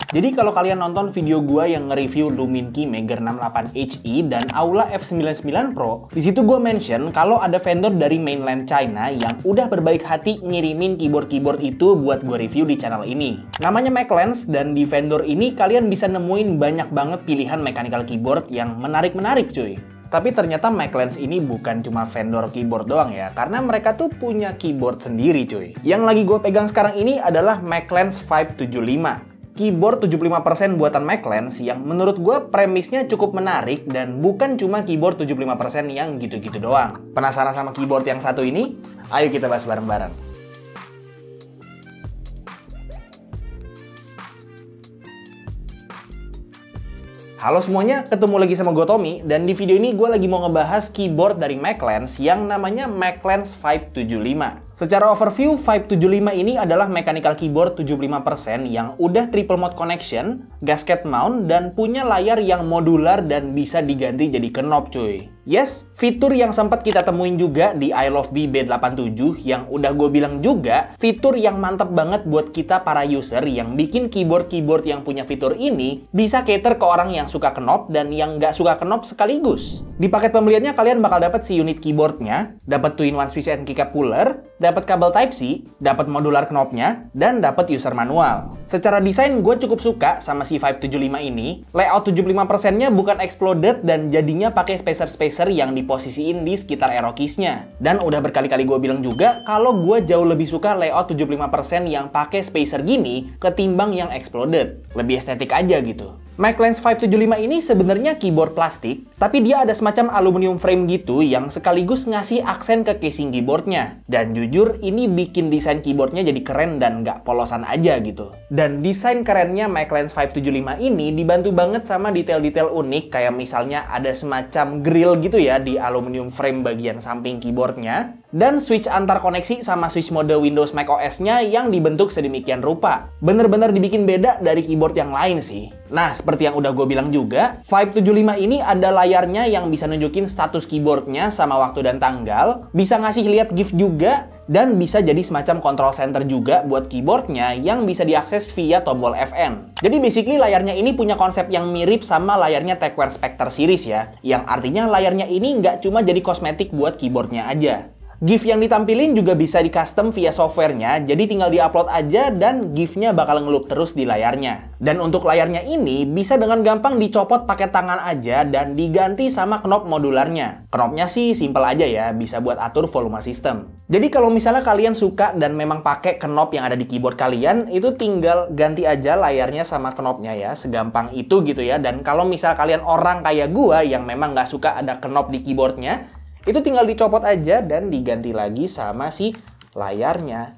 Jadi kalau kalian nonton video gua yang nge-review Lumin Keymaker 68HE dan Aula F99 Pro, di situ gua mention kalau ada vendor dari mainland China yang udah berbaik hati ngirimin keyboard-keyboard itu buat gua review di channel ini. Namanya Maclens, dan di vendor ini kalian bisa nemuin banyak banget pilihan mechanical keyboard yang menarik-menarik cuy. Tapi ternyata Maclens ini bukan cuma vendor keyboard doang ya, karena mereka tuh punya keyboard sendiri cuy. Yang lagi gue pegang sekarang ini adalah Maclens 575. Keyboard 75% buatan Maclens yang menurut gue premisnya cukup menarik dan bukan cuma keyboard 75% yang gitu-gitu doang. Penasaran sama keyboard yang satu ini? Ayo kita bahas bareng-bareng. Halo semuanya, ketemu lagi sama gue Tommy, dan di video ini gue lagi mau ngebahas keyboard dari Maclens yang namanya Maclens 575. Secara overview, 575 ini adalah mechanical keyboard 75% yang udah triple mode connection, gasket mount, dan punya layar yang modular dan bisa diganti jadi knob cuy. Yes, fitur yang sempat kita temuin juga di I Love B B87 yang udah gue bilang juga, fitur yang mantep banget buat kita para user yang bikin keyboard-keyboard yang punya fitur ini bisa cater ke orang yang suka knob dan yang nggak suka knob sekaligus. Di paket pembeliannya kalian bakal dapat si unit keyboardnya, dapat 2-in-1 switch and keycap puller, dapat kabel Type-C, dapat modular knobnya, dan dapat user manual. Secara desain gue cukup suka sama si 575 ini. Layout 75%-nya bukan exploded dan jadinya pakai spacer-spacer yang diposisiin di sekitar arrow keys-nya. Dan udah berkali-kali gue bilang juga kalau gue jauh lebih suka layout 75% yang pakai spacer gini ketimbang yang exploded. Lebih estetik aja gitu. Maclens 575 ini sebenarnya keyboard plastik, tapi dia ada semacam aluminium frame gitu yang sekaligus ngasih aksen ke casing keyboardnya. Dan jujur, ini bikin desain keyboardnya jadi keren dan nggak polosan aja gitu. Dan desain kerennya Maclens 575 ini dibantu banget sama detail-detail unik, kayak misalnya ada semacam grill gitu ya di aluminium frame bagian samping keyboardnya. Dan switch antar koneksi sama switch mode Windows Mac OS-nya yang dibentuk sedemikian rupa. Bener-bener dibikin beda dari keyboard yang lain sih. Nah, seperti yang udah gue bilang juga, 575 ini ada layarnya yang bisa nunjukin status keyboardnya sama waktu dan tanggal, bisa ngasih lihat GIF juga, dan bisa jadi semacam control center juga buat keyboardnya yang bisa diakses via tombol FN. Jadi basically layarnya ini punya konsep yang mirip sama layarnya TechWare Spectre series ya, yang artinya layarnya ini nggak cuma jadi kosmetik buat keyboardnya aja. GIF yang ditampilin juga bisa di custom via softwarenya, jadi tinggal di-upload aja dan GIF-nya bakal ngeloop terus di layarnya. Dan untuk layarnya ini bisa dengan gampang dicopot pakai tangan aja dan diganti sama knob modularnya. Knobnya sih simple aja ya, bisa buat atur volume system. Jadi kalau misalnya kalian suka dan memang pakai knob yang ada di keyboard kalian, itu tinggal ganti aja layarnya sama knobnya ya, segampang itu gitu ya. Dan kalau misal kalian orang kayak gua yang memang nggak suka ada knob di keyboardnya, itu tinggal dicopot aja dan diganti lagi sama si layarnya.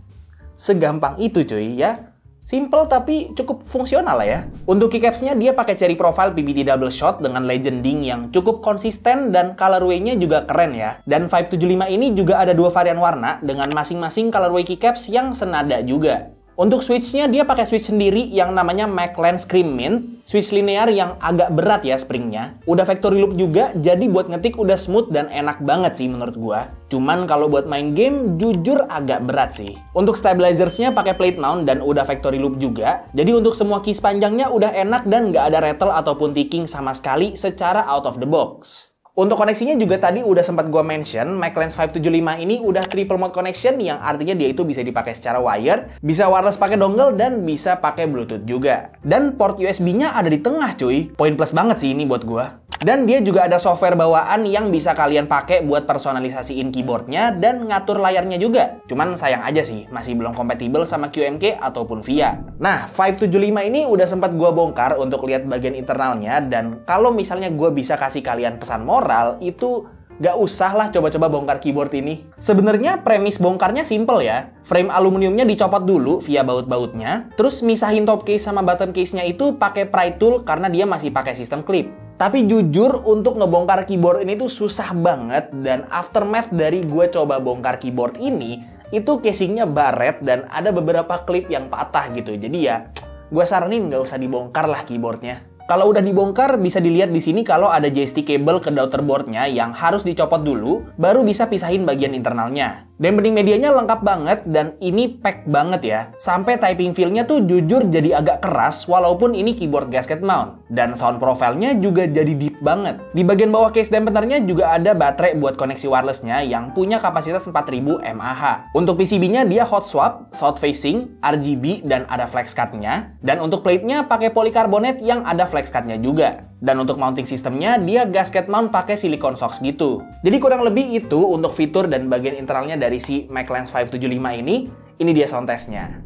Segampang itu cuy ya. Simple tapi cukup fungsional lah ya. Untuk keycaps-nya dia pakai cherry profile PBT double shot dengan legending yang cukup konsisten dan colorway-nya juga keren ya. Dan 575 ini juga ada dua varian warna dengan masing-masing colorway keycaps yang senada juga. Untuk switch-nya dia pakai switch sendiri yang namanya Maclens Cream Mint, switch linear yang agak berat ya springnya. Udah factory loop juga, jadi buat ngetik udah smooth dan enak banget sih menurut gua. Cuman kalau buat main game, jujur agak berat sih. Untuk stabilizersnya pakai plate mount dan udah factory loop juga, jadi untuk semua keys panjangnya udah enak dan nggak ada rattle ataupun ticking sama sekali secara out of the box. Untuk koneksinya juga tadi udah sempat gue mention, Maclens 575 ini udah triple mode connection yang artinya dia itu bisa dipakai secara wired, bisa wireless pakai dongle, dan bisa pakai Bluetooth juga. Dan port USB-nya ada di tengah cuy, poin plus banget sih ini buat gue. Dan dia juga ada software bawaan yang bisa kalian pakai buat personalisasiin keyboardnya dan ngatur layarnya juga. Cuman sayang aja sih, masih belum kompatibel sama QMK ataupun VIA. Nah, 575 ini udah sempat gue bongkar untuk lihat bagian internalnya, dan kalau misalnya gue bisa kasih kalian pesan moral, itu gak usah lah coba-coba bongkar keyboard ini. Sebenarnya premis bongkarnya simple ya. Frame aluminiumnya dicopot dulu via baut-bautnya, terus misahin top case sama bottom case-nya itu pakai pry tool karena dia masih pakai sistem clip. Tapi jujur untuk ngebongkar keyboard ini tuh susah banget, dan aftermath dari gue coba bongkar keyboard ini, itu casingnya baret dan ada beberapa klip yang patah gitu. Jadi ya, gue saranin nggak usah dibongkar lah keyboardnya. Kalau udah dibongkar, bisa dilihat di sini kalau ada JST cable ke daughterboardnya yang harus dicopot dulu, baru bisa pisahin bagian internalnya. Dan bening medianya lengkap banget dan ini pack banget ya. Sampai typing feel-nya tuh jujur jadi agak keras walaupun ini keyboard gasket mount. Dan sound profile-nya juga jadi deep banget. Di bagian bawah case dampenernya juga ada baterai buat koneksi wireless-nya yang punya kapasitas 4000 mAh. Untuk PCB-nya dia hot swap, south facing, RGB, dan ada flex cut-nya. Dan untuk plate-nya pakai polikarbonat yang ada flex cut-nya juga. Dan untuk mounting sistemnya dia gasket mount pakai silicone socks gitu. Jadi kurang lebih itu untuk fitur dan bagian internalnya dari si McLens 575 ini. Ini dia sound test-nya.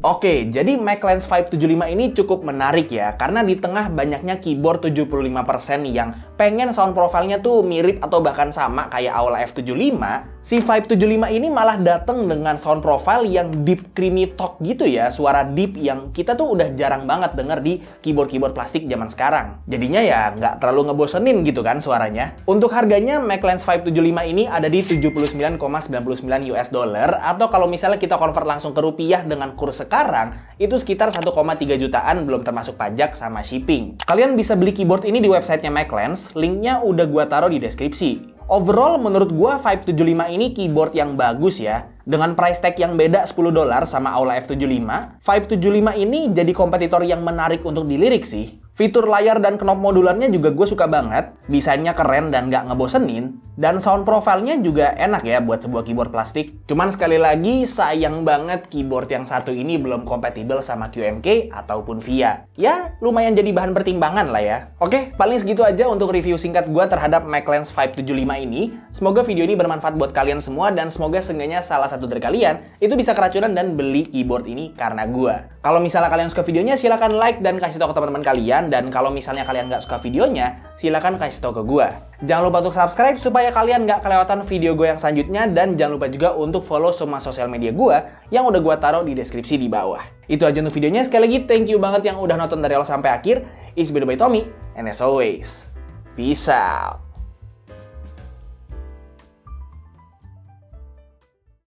Oke, jadi McLens 575 ini cukup menarik ya, karena di tengah banyaknya keyboard 75% yang pengen sound profile-nya tuh mirip atau bahkan sama kayak Aula F75, si 575 ini malah dateng dengan sound profile yang deep creamy talk gitu ya, suara deep yang kita tuh udah jarang banget denger di keyboard-keyboard plastik zaman sekarang. Jadinya ya nggak terlalu ngebosenin gitu kan suaranya. Untuk harganya, McLens 575 ini ada di 79,99 US dollar, atau kalau misalnya kita convert langsung ke rupiah dengan kurs sekarang, itu sekitar 1,3 jutaan belum termasuk pajak sama shipping. Kalian bisa beli keyboard ini di websitenya McLens, linknya udah gua taruh di deskripsi. Overall, menurut gua 575 ini keyboard yang bagus ya. Dengan price tag yang beda 10 dolar sama Aula F75, 575 ini jadi kompetitor yang menarik untuk dilirik sih. Fitur layar dan knob modularnya juga gue suka banget, desainnya keren dan nggak ngebosenin, dan sound profile-nya juga enak ya buat sebuah keyboard plastik. Cuman sekali lagi, sayang banget keyboard yang satu ini belum kompatibel sama QMK ataupun VIA. Ya, lumayan jadi bahan pertimbangan lah ya. Oke, paling segitu aja untuk review singkat gue terhadap McLens 575 ini. Semoga video ini bermanfaat buat kalian semua, dan semoga seenggaknya salah satu dari kalian itu bisa keracunan dan beli keyboard ini karena gue. Kalau misalnya kalian suka videonya, silahkan like dan kasih tahu ke teman-teman kalian. Dan kalau misalnya kalian nggak suka videonya, silahkan kasih tahu ke gue. Jangan lupa untuk subscribe supaya kalian nggak kelewatan video gue yang selanjutnya. Dan jangan lupa juga untuk follow semua sosial media gue yang udah gue taruh di deskripsi di bawah. Itu aja untuk videonya. Sekali lagi, thank you banget yang udah nonton dari awal sampai akhir. It's been by Tommy, and as always, peace out.